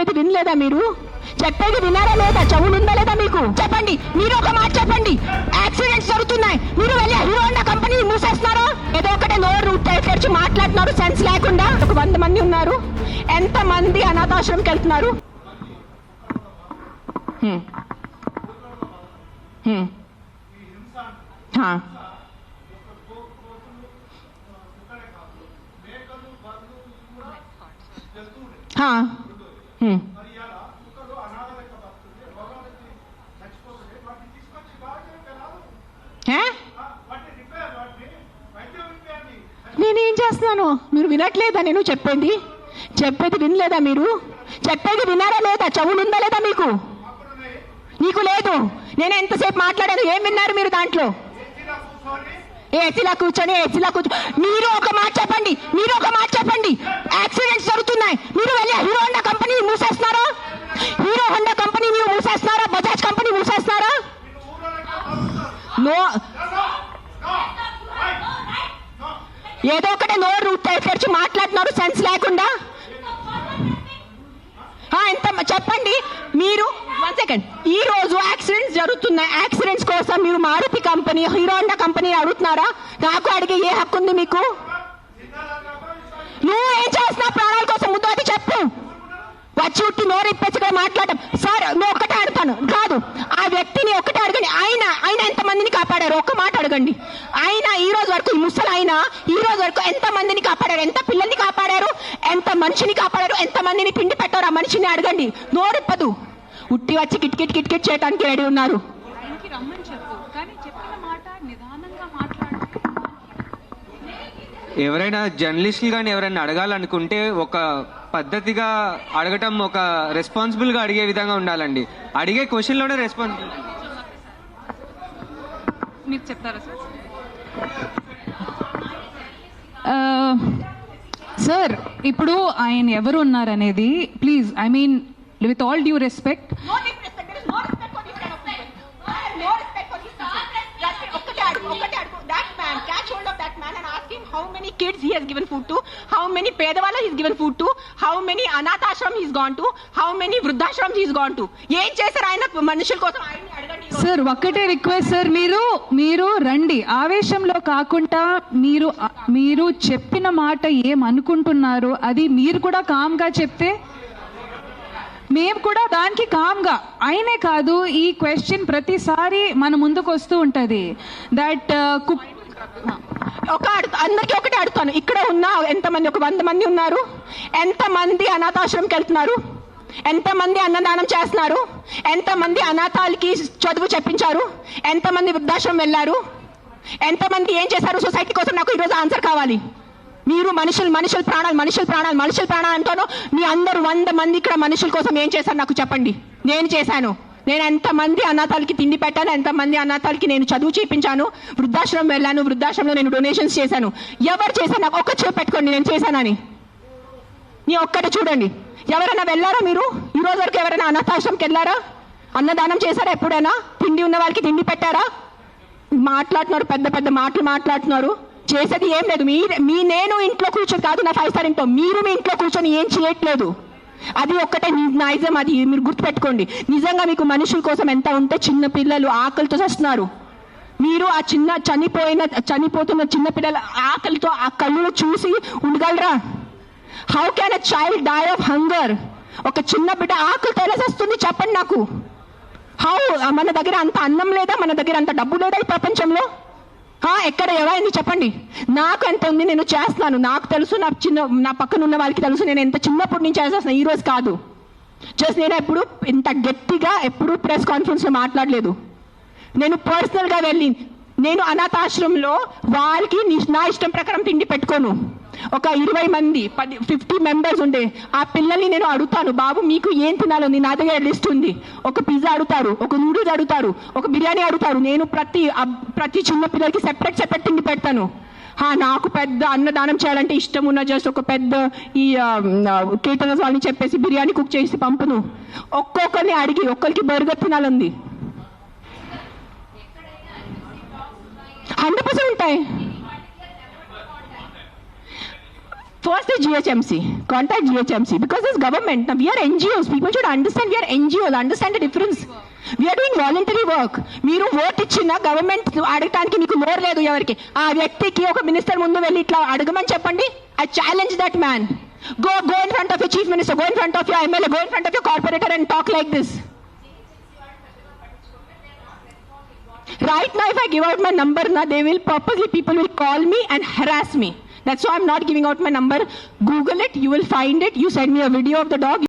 చెప్పేది వినలేదా మీరు? చెప్పేది వినారా లేదా? చెవులు ఉందా లేదా మీకు? చెప్పండి, మీరు ఒక మాట చెప్పండి. యాక్సిడెంట్స్ జరుగుతున్నాయి, మీరు వెళ్ళి హీరో హోండా కంపెనీ మూసేస్తున్నారా? ఏదో ఒకటే నోరు తెరిచి మాట్లాడుతున్నారు సెన్స్ లేకుండా. ఒక 100 మంది ఉన్నారు, ఎంత మంది అనాథాశ్రమంకి వెళ్తున్నారు? నేనేం చేస్తున్నాను? మీరు వినట్లేదా? నేను చెప్పేది వినలేదా మీరు? చెప్పేది వినారా లేదా? చెవులు ఉందా లేదా మీకు? నీకు లేదు. నేను ఎంతసేపు మాట్లాడాను, ఏం విన్నారు మీరు దాంట్లో? ఏసీలా కూర్చొని మీరు ఒక మాట చెప్పండి. యాక్సిడెంట్స్ జరుగుతున్నాయి, మీరు వెళ్ళి హీరో హోండా కంపెనీ మూసేస్తున్నారా? హీరో హోండా కంపెనీ మీరు మూసేస్తున్నారా? బజాజ్ కంపెనీ మూసేస్తున్నారా? ఏదో ఒకటే నోరు తెరిచి మాట్లాడుతున్నారు సెన్స్ లేకుండా. ఎంత చెప్పండి మీరు. 1 సెకండ్. ఈ రోజు యాక్సిడెంట్స్ జరుగుతున్నాయి, యాక్సిడెంట్స్ కోసం మీరు Maruti company, Hero Honda company అడుగుతున్నారా? నాకు అడిగే ఏ హక్కు ఉంది మీకు? నువ్వు ఏం చేస్తున్నావు ప్రాణాల కోసం? ముద్దు చెప్పు. వచ్చి ఉట్టి నోరు ఇప్పేసిగా మాట్లాడటం. సార్ నువ్వు ఒక్కటే అడుగుతాను కాదు, ఆ వ్యక్తిని ఒక్కటే అడగండి. ఆయన ఎంతమందిని కాపాడారు? ఒక్క మాట అడగండి. ఆయన ఈ రోజు వరకు, ఈ ముసలి ఆయన ఈ రోజు వరకు ఎంత మందిని కాపాడారు? ఎంత పిల్లల్ని కాపాడారు? ఎంత మనిషిని కాపాడారు? ఎంత మందిని తిండి పెట్టారు? ఆ మనిషిని అడగండి. నోరిప్పదు. ఉట్టి వచ్చి కిట్ చేయడానికి రెడీ ఉన్నారు. ఎవరైనా జర్నలిస్టులు కానీ ఎవరైనా అడగాలనుకుంటే ఒక పద్ధతిగా అడగటం, ఒక రెస్పాన్సిబుల్గా అడిగే విధంగా ఉండాలండి. అడిగే క్వశ్చన్లోనే రెస్పాన్సిబుల్. మీరు చెప్తారా సార్? ఇప్పుడు ఆయన ఎవరు ఉన్నారనేది please, I mean with all due respect, how many kids he has given food to, how many pedavalla he has given food to, how many anathashram he has gone to, how many vruddhashram he has gone to. ఏం చేశారు ఆయన మనుషుల కోసం? ఆయన్ని అడగండి sir. ఒక్కటే request sir, మీరు రండి, ఆవేశంలో కాకుండా మీరు చెప్పిన మాట ఏమనుకుంటున్నారు అది మీరు కూడా కామ్గా చెప్తే మేము కూడా దానికి కామ్గా. అయినే కాదు, ఈ క్వశ్చన్ ప్రతిసారి మన ముందుకు వస్తూ ఉంటుంది. దట్ అందరికీ ఒకటే అడుగుతాను. ఇక్కడ ఉన్న ఎంతమంది, ఒక 100 మంది ఉన్నారు, ఎంతమంది అనాథాశ్రమంకి వెళ్తున్నారు? ఎంతమంది అన్నదానం చేస్తున్నారు? ఎంతమంది అనాథాలకి చదువు చెప్పించారు? ఎంతమంది వృద్ధాశ్రమం వెళ్ళారు? ఎంతమంది ఏం చేశారు సొసైటీ కోసం? నాకు ఈరోజు ఆన్సర్ కావాలి. మీరు మనుషుల ప్రాణాలు అంటాను. మీ అందరూ 100 మంది ఇక్కడ మనుషుల కోసం ఏం చేశారు నాకు చెప్పండి. నేను చేశాను. నేను ఎంతమంది అనాథాలకి తిండి పెట్టాను, ఎంతమంది అనాథాలకి నేను చదువు చేయించాను, వృద్ధాశ్రమం వెళ్ళాను, వృద్ధాశ్రమంలో నేను డొనేషన్స్ చేశాను. ఎవరు చేశాను? నాకు ఒక్క చూపు పెట్టుకోండి నేను చేశానని. నీ ఒక్కటి చూడండి. ఎవరైనా వెళ్ళారా మీరు? ఈ రోజు వరకు ఎవరైనా అనాథాశ్రమంకి వెళ్ళారా? అన్నదానం చేశారా ఎప్పుడైనా? తిండి ఉన్న వాళ్ళకి తిండి పెట్టారా? మాట్లాడుతున్నారు, పెద్ద మాటలు మాట్లాడుతున్నారు. చేసేది ఏం లేదు. నేను ఇంట్లో కూర్చొని కాదు, నా 5 స్టార్ ఇంట్లో, మీరు మీ ఇంట్లో కూర్చొని ఏం చేయట్లేదు. అది ఒక్కటే నైజం. అది మీరు గుర్తుపెట్టుకోండి. నిజంగా మీకు మనుషుల కోసం ఎంత ఉంటే, చిన్న పిల్లలు ఆకలితో చేస్తున్నారు. మీరు ఆ చనిపోతున్న చిన్న పిల్లల ఆకలితో ఆ కళ్ళు చూసి ఉండగలరా? How can a child die of hunger? ఒక చిన్న బిడ్డ ఆకలితో ఎలా చేస్తుంది చెప్పండి నాకు. హౌ? మన దగ్గర అంత అన్నం లేదా? మన దగ్గర అంత డబ్బు లేదా ఈ ప్రపంచంలో? ఎక్కడ ఎవరైంది చెప్పండి. నాకు ఎంత ఉంది, నేను చేస్తున్నాను. నాకు తెలుసు, నా పక్కన ఉన్న వాళ్ళకి తెలుసు. నేను ఎంత చిన్నప్పటి నుంచి చేసేస్తున్నాను, ఈ రోజు కాదు. జస్ట్ నేను ఎప్పుడు ఇంత గట్టిగా ఎప్పుడు ప్రెస్ కాన్ఫరెన్స్లో మాట్లాడలేదు. నేను పర్సనల్గా వెళ్ళి, నేను అనాథాశ్రమంలో వాళ్ళకి నా ఇష్టం ప్రకారం తిండి పెట్టుకోను. ఒక 20 మంది 50 మెంబర్స్ ఉండే ఆ పిల్లల్ని నేను అడుగుతాను, బాబు మీకు ఏం తినాలో? నా దగ్గర లిస్ట్ ఉంది. ఒక పిజ్జా అడుగుతారు, ఒక నూడిల్స్ అడుగుతారు, ఒక బిర్యానీ అడుగుతారు. నేను ప్రతి చిన్న పిల్లలకి సెపరేట్ తిండి పెడతాను. నాకు పెద్ద అన్నదానం చేయాలంటే ఇష్టం ఉన్న జస్ట్ ఒక పెద్ద ఈ కేటరర్స్ వాళ్ళని చెప్పేసి బిర్యానీ కుక్ చేసి పంపును. ఒక్కొక్కరిని అడిగి ఒక్కరికి బర్గర్ తినాలంది. 100% ఉంటాయి. First is GHMC. Contact GHMC because it's government. Now we are NGOs. People should understand we are NGOs. Understand the difference. We are doing voluntary work. మీరు ఓట్ ఇచ్చిన గవర్నమెంట్ అడగటానికి మీకు నోరు లేదు ఎవరికి. ఆ వ్యక్తికి ఒక మినిస్టర్ ముందు వెళ్ళి ఇట్లా అడగమని చెప్పండి. I challenge that man. Go in front of your chief minister. Go in front of your MLA. Go in front of your corporator and talk like this. Right now, if I give out my number, they will purposely, people will call me and harass me. That's why I'm not giving out my number. Google it, you will find it. You send me a video of the dog.